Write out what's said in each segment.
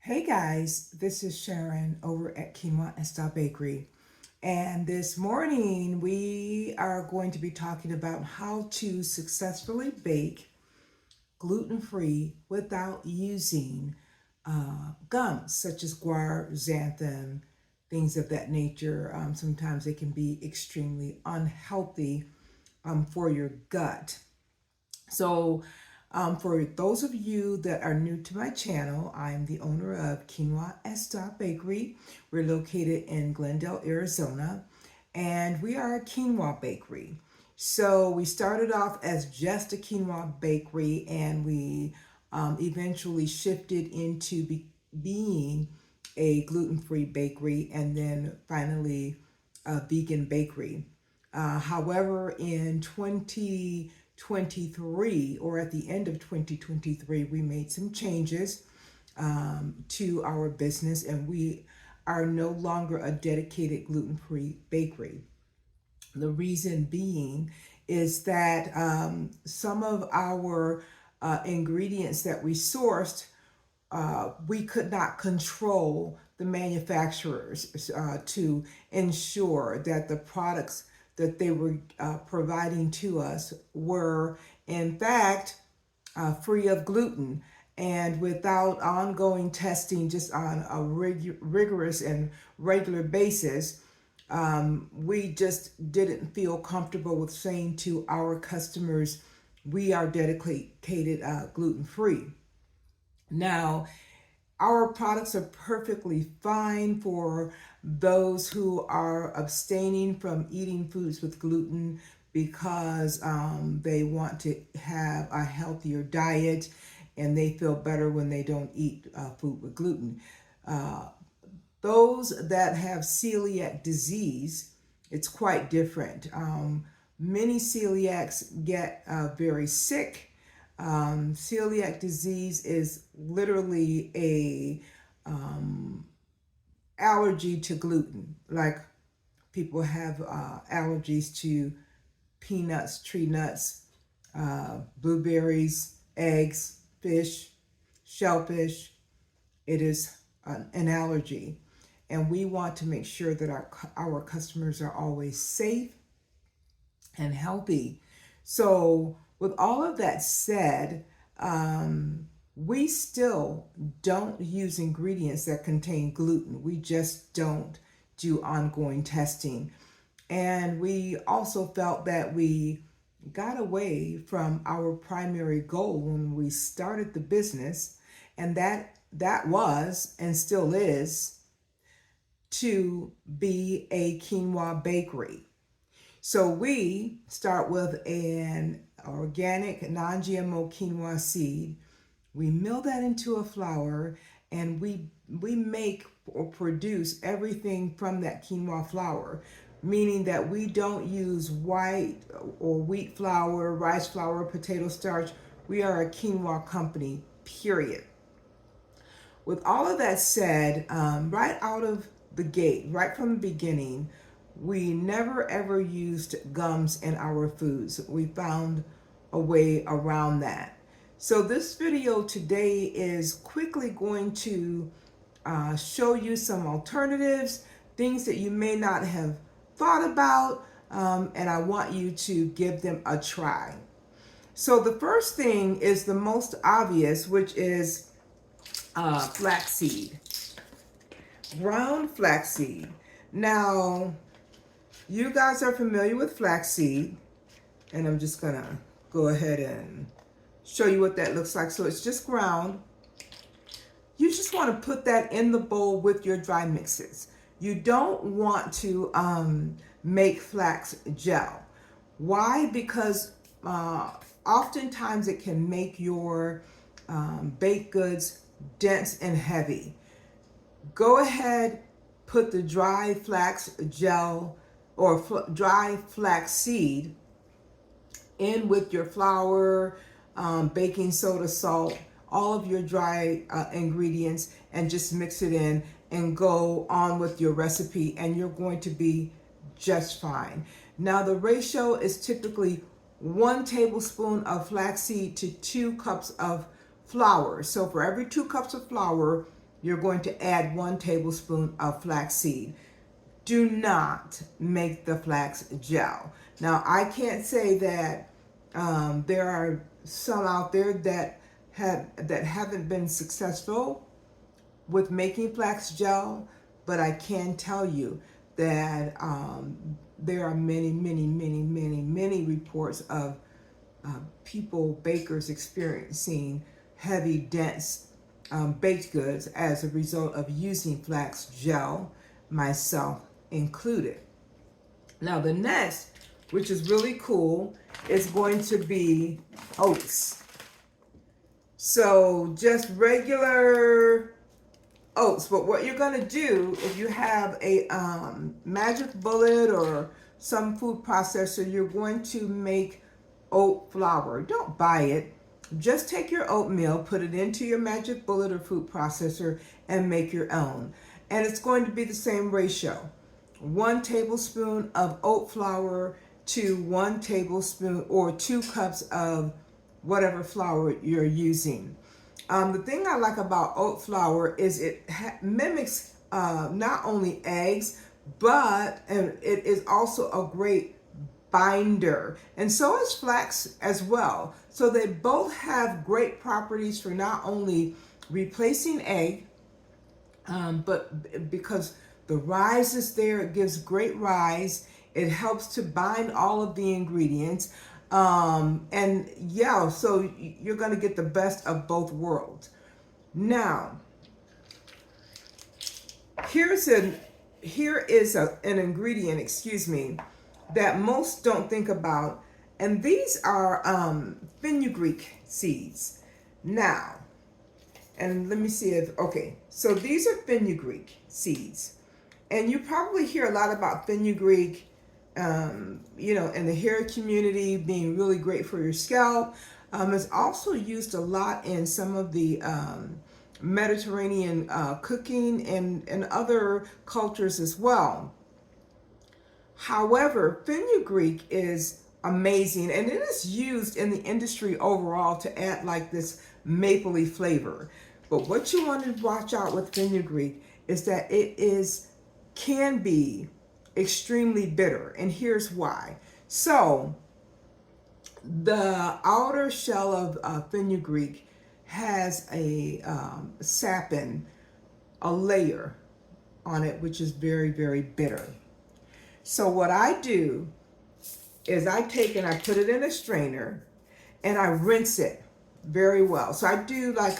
Hey guys, this is Sharon over at Quinoa and Style Bakery. And this morning we are going to be talking about how to successfully bake gluten-free without using gums such as guar, xanthan, things of that nature. Sometimes they can be extremely unhealthy for your gut. So, for those of you that are new to my channel, I'm the owner of Quinoa Esta Bakery. We're located in Glendale, Arizona, and we are a quinoa bakery. So we started off as just a quinoa bakery, and we eventually shifted into being a gluten-free bakery, and then finally a vegan bakery. However, in 2023, or at the end of 2023, we made some changes to our business, and we are no longer a dedicated gluten-free bakery. The reason being is that some of our ingredients that we sourced, we could not control the manufacturers to ensure that the products that they were providing to us were, in fact, free of gluten. And without ongoing testing, just on a rigorous and regular basis, we just didn't feel comfortable with saying to our customers, we are dedicated gluten free. Now, our products are perfectly fine for those who are abstaining from eating foods with gluten because they want to have a healthier diet and they feel better when they don't eat food with gluten. Uh, those that have celiac disease, it's quite different. Many celiacs get very sick. Celiac disease is literally a allergy to gluten. Like people have allergies to peanuts, tree nuts, blueberries, eggs, fish, shellfish. It is an allergy. And we want to make sure that our customers are always safe and healthy. So, with all of that said, we still don't use ingredients that contain gluten. We just don't do ongoing testing. And we also felt that we got away from our primary goal when we started the business, and that was and still is to be a quinoa bakery. So we start with an organic non-GMO quinoa seed. We mill that into a flour, and we make or produce everything from that quinoa flour, meaning that we don't use white or wheat flour, rice flour, potato starch. We are a quinoa company, period. With all of that said, right out of the gate, right from the beginning, we never ever used gums in our foods. We found a way around that. So this video today is quickly going to show you some alternatives, things that you may not have thought about, and I want you to give them a try. So the first thing is the most obvious, which is flaxseed, ground flaxseed. Now, you guys are familiar with flaxseed, and I'm just gonna go ahead and show you what that looks like. So it's just ground. You just want to put that in the bowl with your dry mixes. You don't want to make flax gel. Why? Because oftentimes it can make your baked goods dense and heavy. Go ahead, put the dry flax gel or dry flax seed in with your flour, baking soda, salt, all of your dry ingredients, and just mix it in and go on with your recipe, and you're going to be just fine. Now, the ratio is typically 1 tablespoon of flaxseed to 2 cups of flour. So for every 2 cups of flour, you're going to add 1 tablespoon of flaxseed. Do not make the flax gel. Now, I can't say that there are some out there that haven't been successful with making flax gel, but I can tell you that there are many reports of people, bakers, experiencing heavy, dense baked goods as a result of using flax gel, myself included. Now, the next, which is really cool, is going to be oats. So just regular oats, but what you're going to do, if you have a magic bullet or some food processor, you're going to make oat flour. Don't buy it. Just take your oatmeal, put it into your magic bullet or food processor, and make your own. And it's going to be the same ratio. 1 tablespoon of oat flour to 1 tablespoon or 2 cups of whatever flour you're using. The thing I like about oat flour is it mimics not only eggs, but it is also a great binder, and so is flax as well. So they both have great properties for not only replacing egg, but because the rise is there, it gives great rise. It helps to bind all of the ingredients. And yeah, so you're going to get the best of both worlds. Now, here is an ingredient, excuse me, that most don't think about, and these are fenugreek seeds. Now, and let me see if, okay, so these are fenugreek seeds, and you probably hear a lot about fenugreek, you know, in the hair community being really great for your scalp. It's also used a lot in some of the Mediterranean cooking and other cultures as well. However, fenugreek is amazing, and it is used in the industry overall to add like this mapley flavor. But what you want to watch out with fenugreek is that can be extremely bitter, and here's why. So the outer shell of fenugreek has a sapin, a layer on it, which is very bitter. So what I do is I take and I put it in a strainer and I rinse it very well. So I do like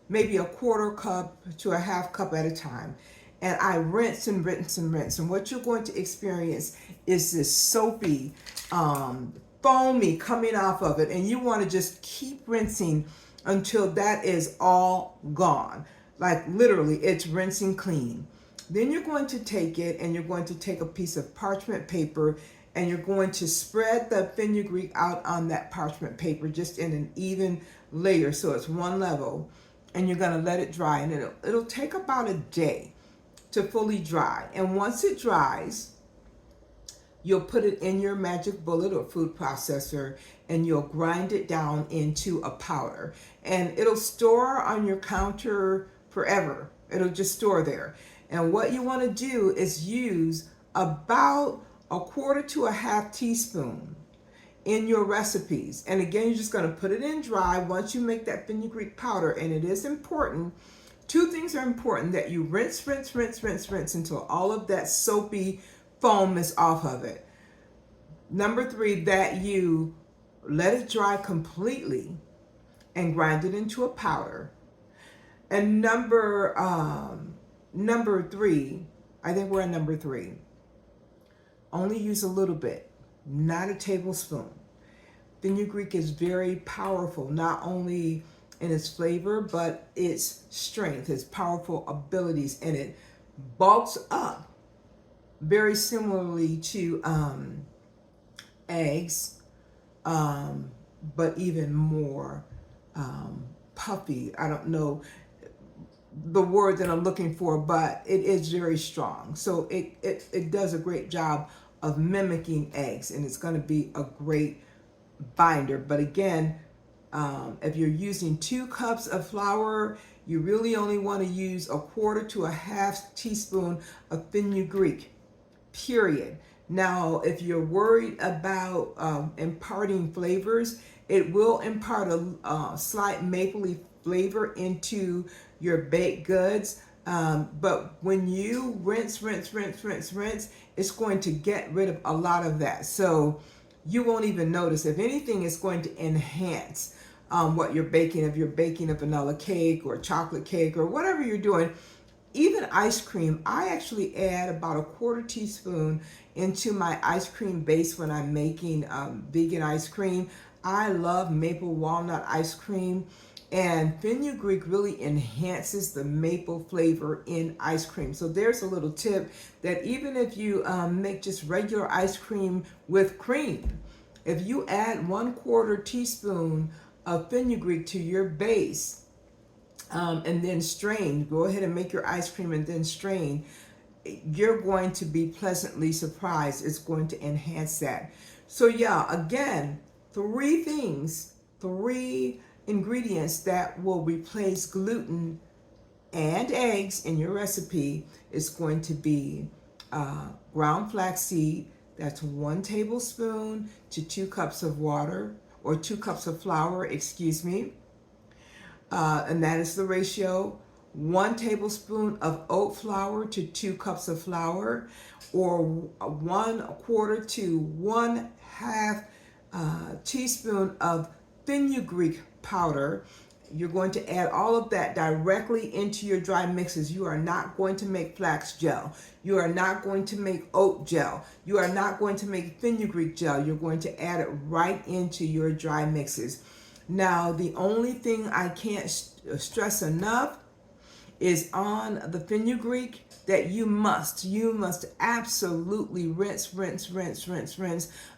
maybe a 1/4 cup to a 1/2 cup at a time. And I rinse and rinse and rinse. And what you're going to experience is this soapy, foamy coming off of it. And you want to just keep rinsing until that is all gone. Like literally, it's rinsing clean. Then you're going to take it and you're going to take a piece of parchment paper and you're going to spread the fenugreek out on that parchment paper just in an even layer so it's one level, and you're going to let it dry, and it'll take about a day to fully dry. And once it dries, you'll put it in your magic bullet or food processor and you'll grind it down into a powder, and it'll store on your counter forever. It'll just store there. And what you want to do is use about a 1/4 to a 1/2 teaspoon in your recipes. And again, you're just going to put it in dry once you make that fenugreek powder. And it is important, 2 things are important: that you rinse until all of that soapy foam is off of it. Number 3, that you let it dry completely and grind it into a powder. And number 3, I think we're at number 3. Only use a little bit, not a tablespoon. Fenugreek is very powerful, not only in its flavor, but its strength, its powerful abilities, and it bulks up very similarly to eggs, but even more puffy. I don't know the word that I'm looking for, but it is very strong. So it does a great job of mimicking eggs, and it's going to be a great binder. But again, if you're using 2 cups of flour, You really only want to use a quarter to a half teaspoon of fenugreek, period. Now, if you're worried about imparting flavors, it will impart a slight mapley flavor into your baked goods. But when you rinse, it's going to get rid of a lot of that. So you won't even notice. If anything, it's going to enhance what you're baking. If you're baking a vanilla cake or chocolate cake or whatever you're doing, even ice cream, I actually add about a quarter teaspoon into my ice cream base when I'm making vegan ice cream. I love maple walnut ice cream, and fenugreek really enhances the maple flavor in ice cream. So there's a little tip that even if you make just regular ice cream with cream, if you add 1/4 teaspoon of fenugreek to your base, and then strain, go ahead and make your ice cream and then strain, you're going to be pleasantly surprised. It's going to enhance that. So yeah, again, three ingredients that will replace gluten and eggs in your recipe is going to be ground flaxseed. That's 1 tablespoon to 2 cups of water, or 2 cups of flour, excuse me. And that is the ratio. 1 tablespoon of oat flour to 2 cups of flour, or 1/4 to 1/2 teaspoon of fenugreek powder. You're going to add all of that directly into your dry mixes. You are not going to make flax gel. You are not going to make oat gel. You are not going to make fenugreek gel. You're going to add it right into your dry mixes. Now, the only thing I can't stress enough is on the fenugreek that you must absolutely rinse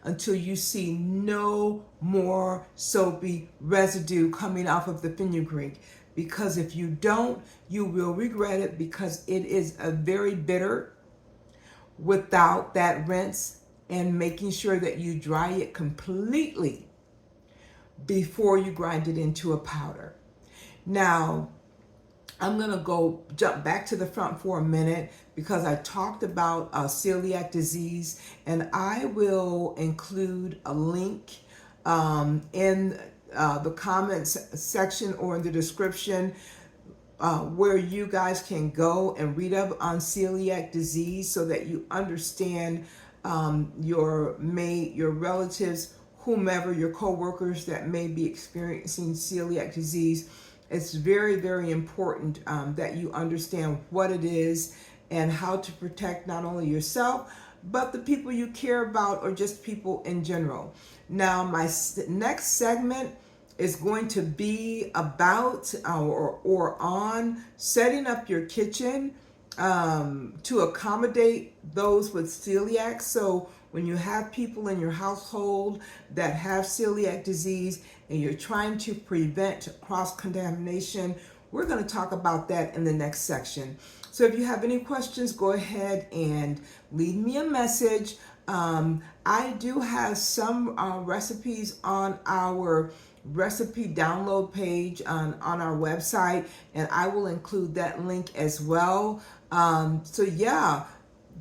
until you see no more soapy residue coming off of the fenugreek. Because if you don't, you will regret it, because it is a very bitter without that rinse and making sure that you dry it completely before you grind it into a powder. Now, I'm going to jump back to the front for a minute, because I talked about celiac disease, and I will include a link in the comments section or in the description where you guys can go and read up on celiac disease, so that you understand your relatives, whomever, your co-workers that may be experiencing celiac disease. It's very, very important that you understand what it is and how to protect not only yourself, but the people you care about, or just people in general. Now, my next segment is going to be about or on setting up your kitchen to accommodate those with celiac. So when you have people in your household that have celiac disease and you're trying to prevent cross-contamination, we're going to talk about that in the next section. So if you have any questions, go ahead and leave me a message. I do have some recipes on our recipe download page on our website, and I will include that link as well. So yeah,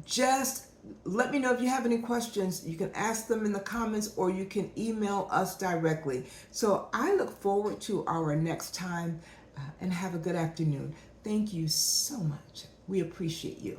just let me know if you have any questions. You can ask them in the comments, or you can email us directly. So I look forward to our next time, and have a good afternoon. Thank you so much. We appreciate you.